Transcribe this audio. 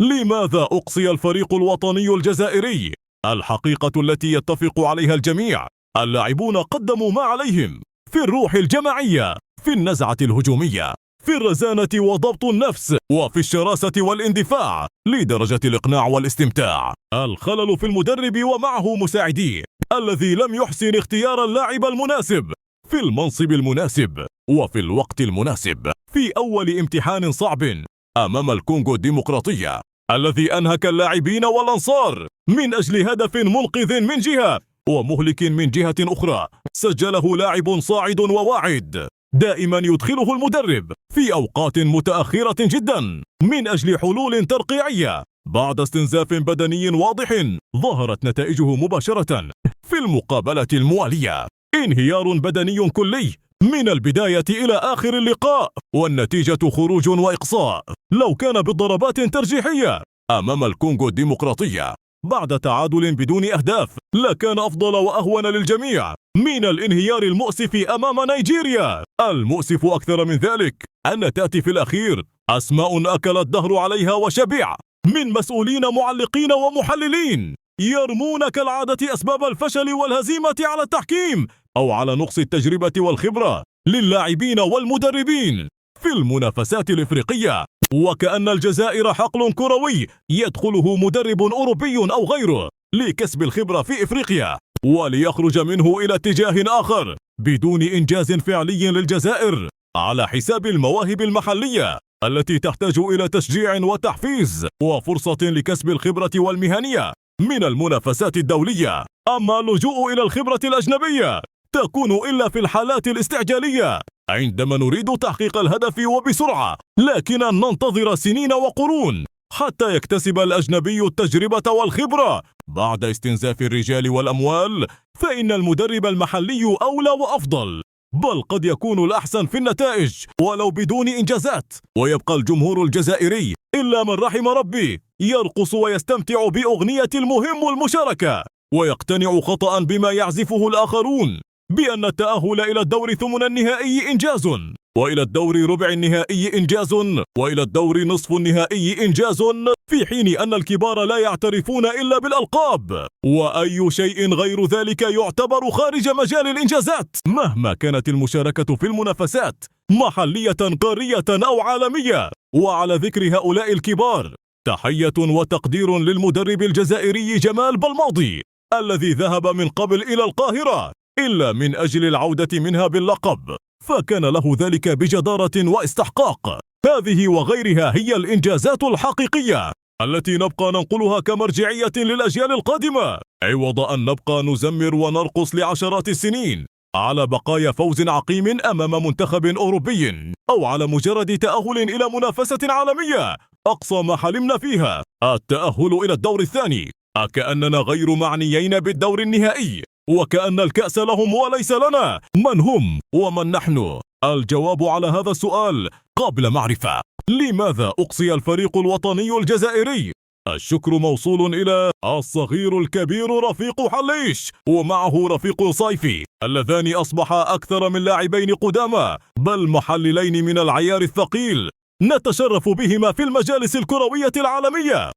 لماذا أقصي الفريق الوطني الجزائري؟ الحقيقة التي يتفق عليها الجميع: اللاعبون قدموا ما عليهم في الروح الجماعية، في النزعة الهجومية، في الرزانة وضبط النفس، وفي الشراسة والاندفاع لدرجة الإقناع والاستمتاع. الخلل في المدرب ومعه مساعديه الذي لم يحسن اختيار اللاعب المناسب في المنصب المناسب وفي الوقت المناسب في أول امتحان صعب أمام الكونغو الديمقراطية، الذي أنهك اللاعبين والأنصار من أجل هدف منقذ من جهة ومهلك من جهة أخرى سجله لاعب صاعد وواعد دائما يدخله المدرب في أوقات متأخرة جدا من أجل حلول ترقيعية بعد استنزاف بدني واضح ظهرت نتائجه مباشرة في المقابلة الموالية. انهيار بدني كلي من البداية إلى آخر اللقاء، والنتيجة خروج وإقصاء. لو كان بالضربات ترجيحية أمام الكونغو الديمقراطية بعد تعادل بدون أهداف لكان أفضل وأهون للجميع من الانهيار المؤسف أمام نيجيريا. المؤسف أكثر من ذلك أن تأتي في الأخير أسماء أكل الدهر عليها وشبع من مسؤولين معلقين ومحللين يرمون كالعادة أسباب الفشل والهزيمة على التحكيم أو على نقص التجربة والخبرة للاعبين والمدربين في المنافسات الإفريقية، وكأن الجزائر حقل كروي يدخله مدرب أوروبي أو غيره لكسب الخبرة في إفريقيا وليخرج منه إلى اتجاه آخر بدون إنجاز فعلي للجزائر على حساب المواهب المحلية التي تحتاج إلى تشجيع وتحفيز وفرصة لكسب الخبرة والمهنية من المنافسات الدولية. أما اللجوء إلى الخبرة الأجنبية تكون إلا في الحالات الاستعجالية عندما نريد تحقيق الهدف وبسرعة، لكن أن ننتظر سنين وقرون حتى يكتسب الأجنبي التجربة والخبرة بعد استنزاف الرجال والأموال، فإن المدرب المحلي أولى وأفضل، بل قد يكون الأحسن في النتائج ولو بدون إنجازات. ويبقى الجمهور الجزائري إلا من رحم ربي يرقص ويستمتع بأغنية المهم المشاركة ويقتنع خطأ بما يعزفه الآخرون بأن التأهل إلى الدور ثمن النهائي إنجاز، وإلى الدور ربع النهائي إنجاز، وإلى الدور نصف النهائي إنجاز، في حين أن الكبار لا يعترفون إلا بالألقاب، وأي شيء غير ذلك يعتبر خارج مجال الإنجازات مهما كانت المشاركة في المنافسات محلية قارية أو عالمية. وعلى ذكر هؤلاء الكبار، تحية وتقدير للمدرب الجزائري جمال بلماضي الذي ذهب من قبل إلى القاهرة إلا من أجل العودة منها باللقب، فكان له ذلك بجدارة واستحقاق. هذه وغيرها هي الإنجازات الحقيقية التي نبقى ننقلها كمرجعية للأجيال القادمة، عوض أن نبقى نزمر ونرقص لعشرات السنين على بقايا فوز عقيم أمام منتخب أوروبي أو على مجرد تأهل إلى منافسة عالمية أقصى ما حلمنا فيها التأهل إلى الدور الثاني، أكأننا غير معنيين بالدور النهائي، وكأن الكأس لهم وليس لنا. من هم ومن نحن؟ الجواب على هذا السؤال قبل معرفة. لماذا أقصي الفريق الوطني الجزائري؟ الشكر موصول إلى الصغير الكبير رفيق حليش ومعه رفيق صيفي، اللذان أصبحا أكثر من لاعبين قدامى بل محللين من العيار الثقيل نتشرف بهما في المجالس الكروية العالمية.